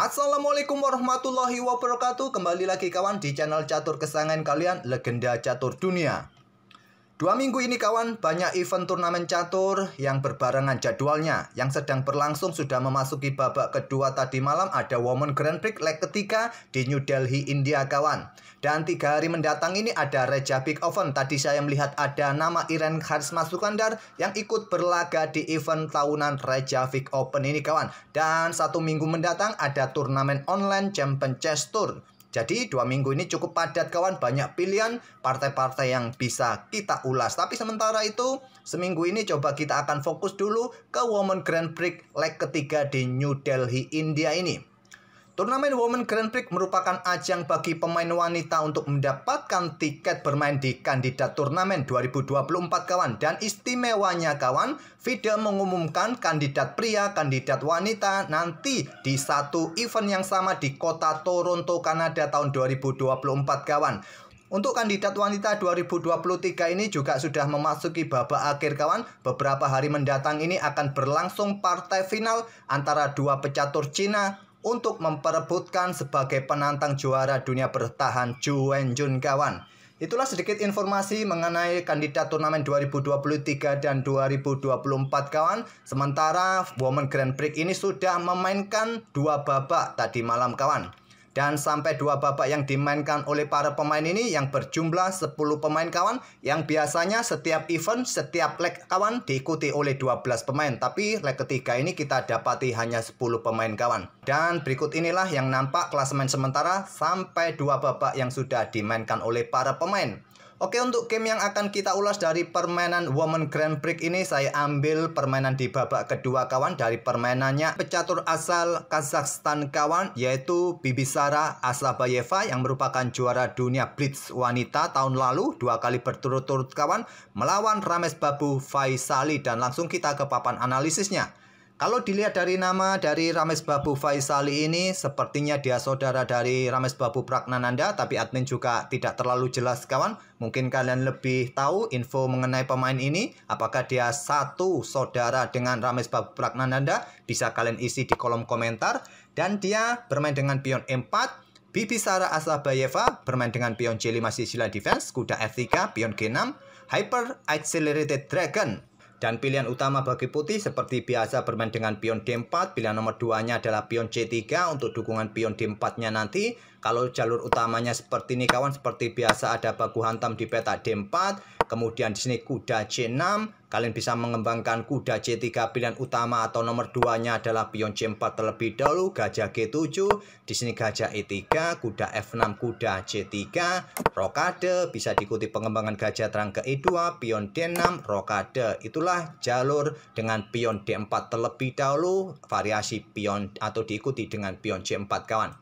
Assalamualaikum warahmatullahi wabarakatuh. Kembali lagi kawan di channel catur kesayangan kalian, Legenda Catur Dunia. 2 minggu ini kawan, banyak event turnamen catur yang berbarengan jadwalnya. Yang sedang berlangsung sudah memasuki babak kedua. Tadi malam ada Women Grand Prix leg ketiga di New Delhi, India kawan. Dan 3 hari mendatang ini ada Reykjavik Open. Tadi saya melihat ada nama Irene Harisma Sukandar yang ikut berlaga di event tahunan Reykjavik Open ini kawan. Dan 1 minggu mendatang ada turnamen online Champion Chess Tour. Jadi 2 minggu ini cukup padat kawan, banyak pilihan partai-partai yang bisa kita ulas. Tapi sementara itu, seminggu ini coba kita akan fokus dulu ke Women Grand Prix leg ketiga di New Delhi, India ini. Turnamen Women Grand Prix merupakan ajang bagi pemain wanita untuk mendapatkan tiket bermain di kandidat turnamen 2024 kawan. Dan istimewanya kawan, FIDE mengumumkan kandidat pria, kandidat wanita nanti di satu event yang sama di kota Toronto, Kanada tahun 2024 kawan. Untuk kandidat wanita 2023 ini juga sudah memasuki babak akhir kawan. Beberapa hari mendatang ini akan berlangsung partai final antara 2 pecatur Cina untuk memperebutkan sebagai penantang juara dunia bertahan Zhu Wenjun kawan. Itulah sedikit informasi mengenai kandidat turnamen 2023 dan 2024 kawan. Sementara Women Grand Prix ini sudah memainkan 2 babak tadi malam kawan. Dan sampai 2 babak yang dimainkan oleh para pemain ini yang berjumlah 10 pemain kawan. Yang biasanya setiap event, setiap leg kawan diikuti oleh 12 pemain. Tapi leg ketiga ini kita dapati hanya 10 pemain kawan. Dan berikut inilah yang nampak klasemen sementara sampai 2 babak yang sudah dimainkan oleh para pemain. Oke, untuk game yang akan kita ulas dari permainan Women Grand Prix ini, saya ambil permainan di babak kedua kawan. Dari permainannya pecatur asal Kazakhstan kawan, yaitu Bibisara Asabayeva yang merupakan juara dunia Blitz wanita tahun lalu 2 kali berturut-turut kawan, melawan Ramesbabu Faisali. Dan langsung kita ke papan analisisnya. Kalau dilihat dari nama dari Ramesbabu Faisali ini, sepertinya dia saudara dari Ramesbabu Pragnananda, tapi admin juga tidak terlalu jelas kawan. Mungkin kalian lebih tahu info mengenai pemain ini, apakah dia satu saudara dengan Ramesbabu Pragnananda, bisa kalian isi di kolom komentar. Dan dia bermain dengan pion E4, Bibisara Asabayeva bermain dengan pion C5 Sicilian Defense, kuda F3, pion G6, Hyper Accelerated Dragon. Dan pilihan utama bagi putih seperti biasa bermain dengan pion D4. Pilihan nomor 2-nya adalah pion C3 untuk dukungan pion D4-nya nanti. Kalau jalur utamanya seperti ini kawan, seperti biasa ada baku hantam di peta D4. Kemudian di sini kuda C6. Kalian bisa mengembangkan kuda C3 pilihan utama atau nomor 2-nya adalah pion C4 terlebih dahulu, gajah G7. Di sini gajah E3, kuda F6, kuda C3, rokade, bisa diikuti pengembangan gajah terang ke E2, pion D6, rokade. Itulah jalur dengan pion D4 terlebih dahulu, variasi pion atau diikuti dengan pion C4 kawan.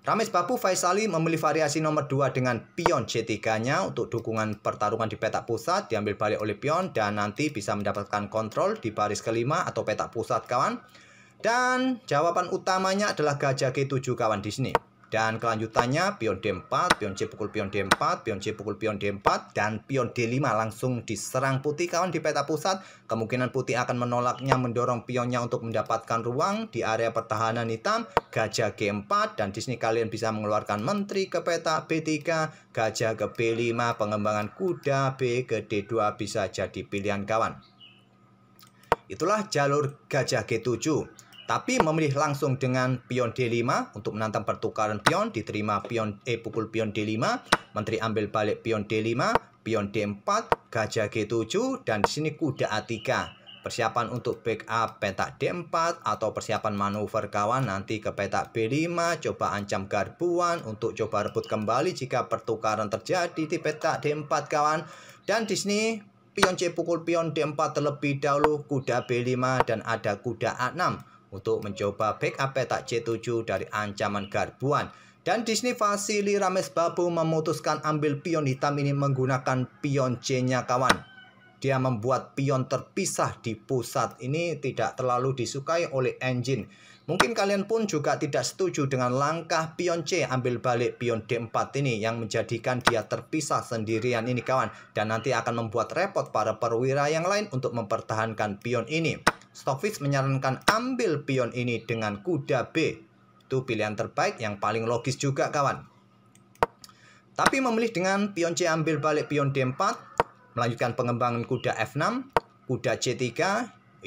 Ramesbabu Faisali memilih variasi nomor 2 dengan pion C3-nya untuk dukungan pertarungan di petak pusat, diambil balik oleh pion dan nanti bisa mendapatkan kontrol di baris kelima atau petak pusat kawan. Dan jawaban utamanya adalah gajah G7 kawan di sini. Dan kelanjutannya pion D4, pion C pukul pion D4, pion C pukul pion D4, dan pion D5 langsung diserang putih kawan di peta pusat. Kemungkinan putih akan menolaknya, mendorong pionnya untuk mendapatkan ruang di area pertahanan hitam. Gajah G4, dan di sini kalian bisa mengeluarkan menteri ke peta B3, gajah ke B5, pengembangan kuda B ke D2 bisa jadi pilihan kawan. Itulah jalur gajah G7. Tapi memilih langsung dengan pion D5 untuk menantang pertukaran pion, diterima pion E pukul pion D5, menteri ambil balik pion D5, pion D4, gajah G7, dan di sini kuda A3. Persiapan untuk backup petak D4 atau persiapan manuver kawan nanti ke petak B5, coba ancam garbuan untuk coba rebut kembali jika pertukaran terjadi di petak D4 kawan. Dan di sini pion C pukul pion D4 terlebih dahulu, kuda B5, dan ada kuda A6 untuk mencoba backup petak C7 dari ancaman garbuan. Dan di sini Vasili Ramesbabu memutuskan ambil pion hitam ini menggunakan pion C-nya kawan. Dia membuat pion terpisah di pusat. Ini tidak terlalu disukai oleh engine. Mungkin kalian pun juga tidak setuju dengan langkah pion C ambil balik pion D4 ini yang menjadikan dia terpisah sendirian ini kawan. Dan nanti akan membuat repot para perwira yang lain untuk mempertahankan pion ini. Stockfish menyarankan ambil pion ini dengan kuda B. Itu pilihan terbaik yang paling logis juga kawan. Tapi memilih dengan pion C ambil balik pion D4, melanjutkan pengembangan kuda F6, kuda C3,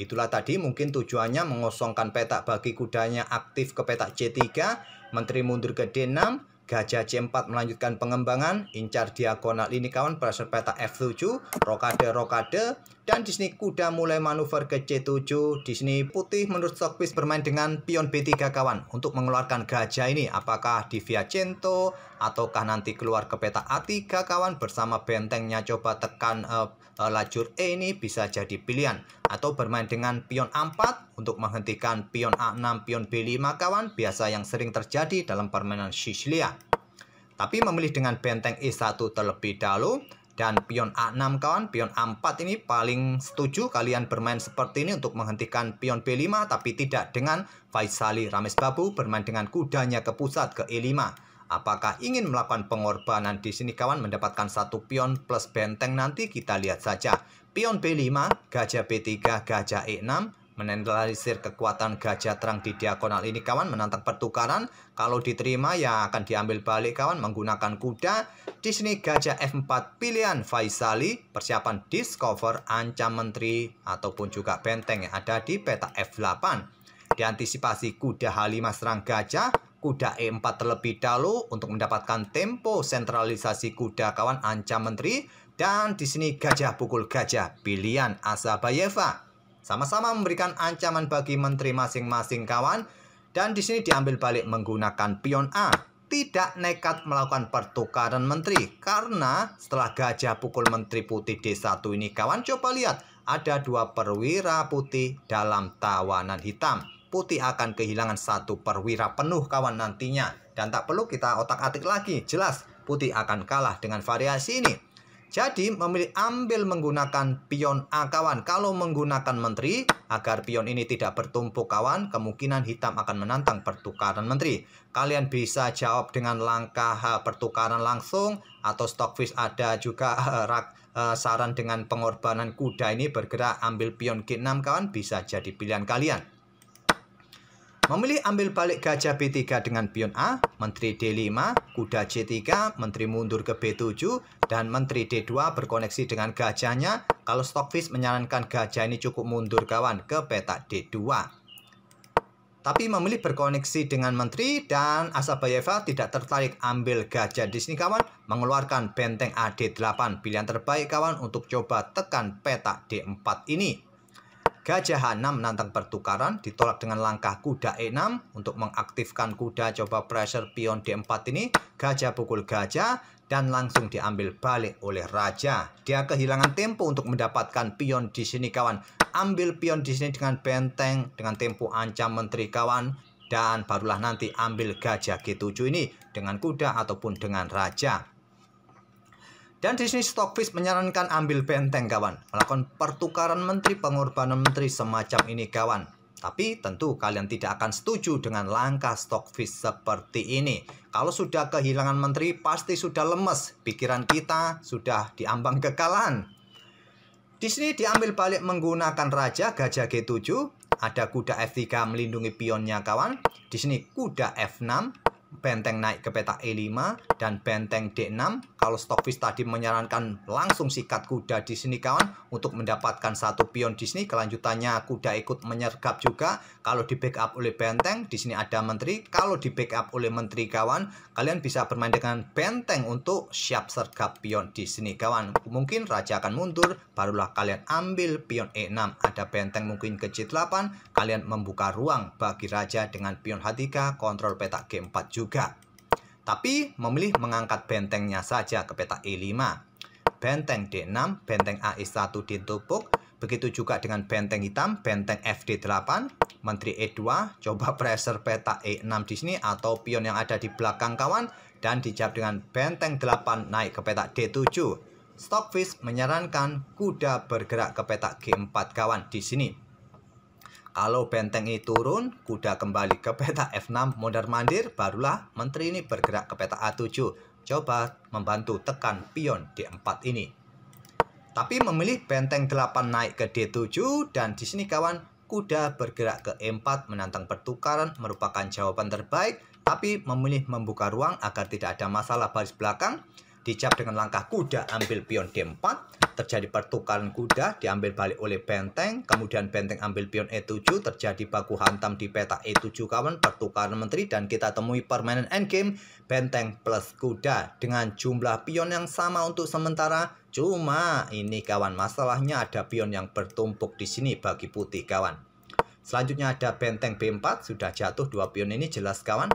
itulah tadi mungkin tujuannya mengosongkan petak bagi kudanya aktif ke petak C3, menteri mundur ke D6, gajah C4 melanjutkan pengembangan, incar diagonal ini kawan, pressure petak F7, rokade, dan di sini kuda mulai manuver ke C7. Di sini putih menurut Stockfish bermain dengan pion B3 kawan untuk mengeluarkan gajah ini. Apakah di Viacento ataukah nanti keluar ke petak A3 kawan, bersama bentengnya coba tekan lajur E, ini bisa jadi pilihan. Atau bermain dengan pion A4 untuk menghentikan pion A6, pion B5 kawan, biasa yang sering terjadi dalam permainan Sicilia. Tapi memilih dengan benteng E1 terlebih dahulu. Dan pion A6 kawan, pion A4 ini paling setuju kalian bermain seperti ini untuk menghentikan pion B5. Tapi tidak dengan Faisali Rames Babu bermain dengan kudanya ke pusat ke E5. Apakah ingin melakukan pengorbanan di sini kawan, mendapatkan satu pion plus benteng, nanti kita lihat saja. Pion B5, gajah B3, gajah E6, menetralisir kekuatan gajah terang di diagonal ini kawan, menantang pertukaran. Kalau diterima ya akan diambil balik kawan menggunakan kuda. Di sini gajah F4 pilihan Faisali, persiapan discover ancam menteri ataupun juga benteng yang ada di petak F8. Diantisipasi kuda H5 serang gajah, kuda E4 terlebih dahulu untuk mendapatkan tempo sentralisasi kuda kawan, ancam menteri. Dan di sini gajah pukul gajah pilihan Asabayeva. Sama-sama memberikan ancaman bagi menteri masing-masing kawan. Dan di sini diambil balik menggunakan pion A. Tidak nekat melakukan pertukaran menteri. Karena setelah gajah pukul menteri putih D1 ini kawan, coba lihat. Ada dua perwira putih dalam tawanan hitam. Putih akan kehilangan satu perwira penuh kawan nantinya. Dan tak perlu kita otak-atik lagi. Jelas putih akan kalah dengan variasi ini. Jadi memilih ambil menggunakan pion A kawan. Kalau menggunakan menteri, agar pion ini tidak bertumpuk kawan, kemungkinan hitam akan menantang pertukaran menteri. Kalian bisa jawab dengan langkah pertukaran langsung, atau Stockfish ada juga saran dengan pengorbanan kuda ini bergerak ambil pion G6 kawan, bisa jadi pilihan kalian. Memilih ambil balik gajah B3 dengan pion A, menteri D5, kuda C3, menteri mundur ke B7, dan menteri D2 berkoneksi dengan gajahnya. Kalau Stockfish menyarankan gajah ini cukup mundur kawan ke petak D2. Tapi memilih berkoneksi dengan menteri, dan Asabayeva tidak tertarik ambil gajah di sini kawan, mengeluarkan benteng AD8, pilihan terbaik kawan untuk coba tekan petak D4 ini. Gajah H6 menantang pertukaran, ditolak dengan langkah kuda E6 untuk mengaktifkan kuda coba pressure pion D4 ini. Gajah pukul gajah dan langsung diambil balik oleh raja. Dia kehilangan tempo untuk mendapatkan pion di sini kawan. Ambil pion di sini dengan benteng dengan tempo ancam menteri kawan, dan barulah nanti ambil gajah G7 ini dengan kuda ataupun dengan raja. Dan di sini Stockfish menyarankan ambil benteng kawan, melakukan pertukaran menteri, pengorbanan menteri semacam ini kawan. Tapi tentu kalian tidak akan setuju dengan langkah Stockfish seperti ini. Kalau sudah kehilangan menteri pasti sudah lemes, pikiran kita sudah diambang kekalahan. Di sini diambil balik menggunakan raja, gajah G7, ada kuda F3 melindungi pionnya kawan. Di sini kuda F6. Benteng naik ke petak E5 dan benteng D6. Kalau Stockfish tadi menyarankan langsung sikat kuda di sini kawan untuk mendapatkan satu pion di sini. Kelanjutannya kuda ikut menyergap juga. Kalau di backup oleh benteng, di sini ada menteri. Kalau di backup oleh menteri kawan, kalian bisa bermain dengan benteng untuk siap sergap pion di sini kawan. Mungkin raja akan mundur, barulah kalian ambil pion E6. Ada benteng mungkin ke C8, kalian membuka ruang bagi raja dengan pion H3 kontrol petak G4 juga. Tapi memilih mengangkat bentengnya saja ke petak E5. Benteng D6, benteng AE1 ditumpuk. Begitu juga dengan benteng hitam, benteng FD8, menteri E2, coba pressure petak E6 di sini atau pion yang ada di belakang kawan, dan dijawab dengan benteng 8 naik ke petak D7. Stockfish menyarankan kuda bergerak ke petak G4 kawan di sini. Kalau benteng ini turun, kuda kembali ke petak F6 mondar-mandir, barulah menteri ini bergerak ke petak A7. Coba membantu tekan pion D4 ini. Tapi memilih benteng 8 naik ke D7, dan di sini kawan kuda bergerak ke E4 menantang pertukaran merupakan jawaban terbaik, tapi memilih membuka ruang agar tidak ada masalah baris belakang. Dijawab dengan langkah kuda ambil pion D4, terjadi pertukaran kuda, diambil balik oleh benteng, kemudian benteng ambil pion E7, terjadi baku hantam di peta E7 kawan, pertukaran menteri, dan kita temui permainan endgame, benteng plus kuda dengan jumlah pion yang sama untuk sementara. Cuma ini kawan, masalahnya ada pion yang bertumpuk di sini bagi putih kawan. Selanjutnya ada benteng B4, sudah jatuh dua pion ini jelas kawan.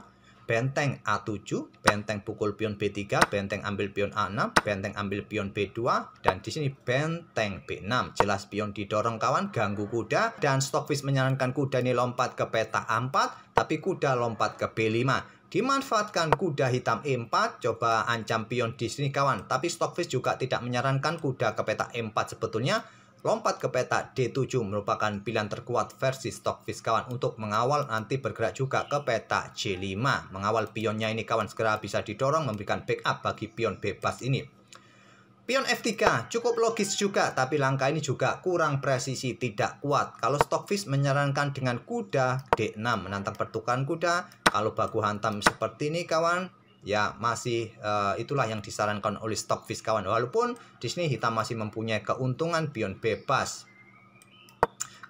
Benteng A7, benteng pukul pion B3, benteng ambil pion A6, benteng ambil pion B2, dan di sini benteng B6. Jelas pion didorong kawan, ganggu kuda, dan Stockfish menyarankan kuda ini lompat ke peta A4, tapi kuda lompat ke B5. Dimanfaatkan kuda hitam E4, coba ancam pion di sini kawan, tapi Stockfish juga tidak menyarankan kuda ke peta E4 sebetulnya. Lompat ke peta D7 merupakan pilihan terkuat versi Stockfish kawan untuk mengawal nanti bergerak juga ke peta C5. Mengawal pionnya ini kawan segera bisa didorong memberikan backup bagi pion bebas ini. Pion F3 cukup logis juga, tapi langkah ini juga kurang presisi, tidak kuat. Kalau Stockfish menyarankan dengan kuda D6 menantang pertukaran kuda. Kalau baku hantam seperti ini kawan, ya masih itulah yang disarankan oleh Stockfish kawan. Walaupun di sini hitam masih mempunyai keuntungan pion bebas.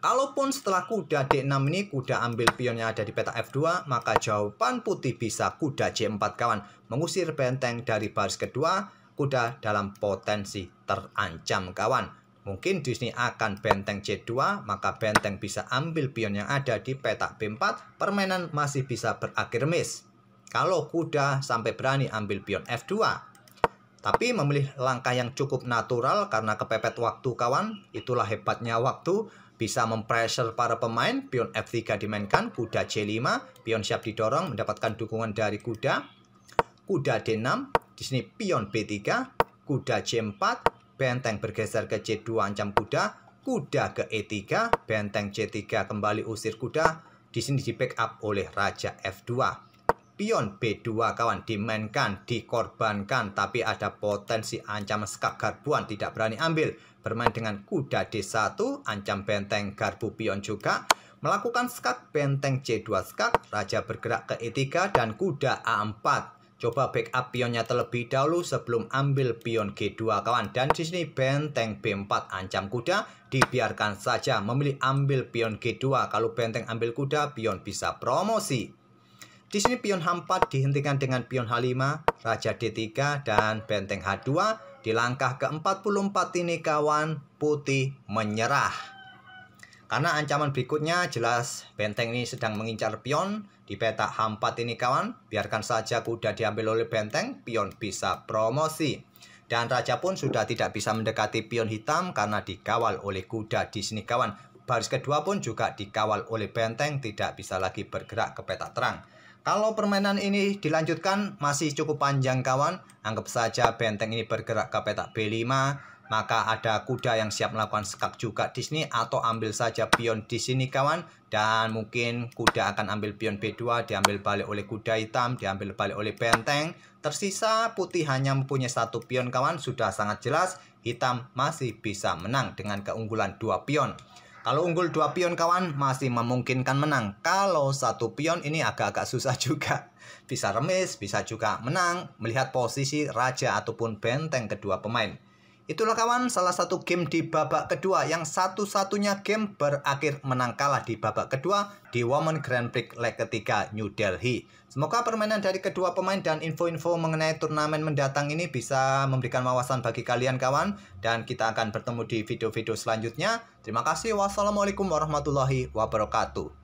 Kalaupun setelah kuda D6 ini kuda ambil pionnya ada di peta F2, maka jawaban putih bisa kuda C4 kawan, mengusir benteng dari baris kedua. Kuda dalam potensi terancam kawan. Mungkin di sini akan benteng C2, maka benteng bisa ambil pion yang ada di peta B4. Permainan masih bisa berakhir miss kalau kuda sampai berani ambil pion F2. Tapi memilih langkah yang cukup natural karena kepepet waktu kawan. Itulah hebatnya waktu, bisa mempressure para pemain. Pion F3 dimainkan, kuda C5, pion siap didorong, mendapatkan dukungan dari kuda. Kuda D6, di sini pion B3, kuda C4, benteng bergeser ke C2 ancam kuda, kuda ke E3, benteng C3 kembali usir kuda. Di sini di backup oleh raja F2. Pion B2 kawan dimainkan, dikorbankan, tapi ada potensi ancaman skak garbuan, tidak berani ambil. Bermain dengan kuda D1, ancam benteng garbu pion juga. Melakukan skak, benteng C2 skak, raja bergerak ke E3 dan kuda A4. Coba backup pionnya terlebih dahulu sebelum ambil pion G2 kawan. Dan di sini benteng B4 ancam kuda, dibiarkan saja memilih ambil pion G2. Kalau benteng ambil kuda, pion bisa promosi. Di sini pion H4 dihentikan dengan pion H5, raja D3 dan benteng H2. Di langkah ke-44 ini kawan, putih menyerah. Karena ancaman berikutnya jelas benteng ini sedang mengincar pion. Di peta H4 ini kawan, biarkan saja kuda diambil oleh benteng, pion bisa promosi. Dan raja pun sudah tidak bisa mendekati pion hitam karena dikawal oleh kuda di sini kawan. Baris kedua pun juga dikawal oleh benteng, tidak bisa lagi bergerak ke peta terang. Kalau permainan ini dilanjutkan masih cukup panjang kawan. Anggap saja benteng ini bergerak ke peta B5. Maka ada kuda yang siap melakukan skak juga di sini, atau ambil saja pion di sini kawan. Dan mungkin kuda akan ambil pion B2, diambil balik oleh kuda hitam, diambil balik oleh benteng. Tersisa putih hanya mempunyai satu pion kawan, sudah sangat jelas hitam masih bisa menang dengan keunggulan 2 pion. Kalau unggul 2 pion kawan masih memungkinkan menang. Kalau 1 pion ini agak-agak susah juga. Bisa remis, bisa juga menang melihat posisi raja ataupun benteng kedua pemain. Itulah kawan salah satu game di babak kedua yang satu-satunya game berakhir menang kalah di babak kedua di Women Grand Prix leg ketiga New Delhi. Semoga permainan dari kedua pemain dan info-info mengenai turnamen mendatang ini bisa memberikan wawasan bagi kalian kawan. Dan kita akan bertemu di video-video selanjutnya. Terima kasih. Wassalamualaikum warahmatullahi wabarakatuh.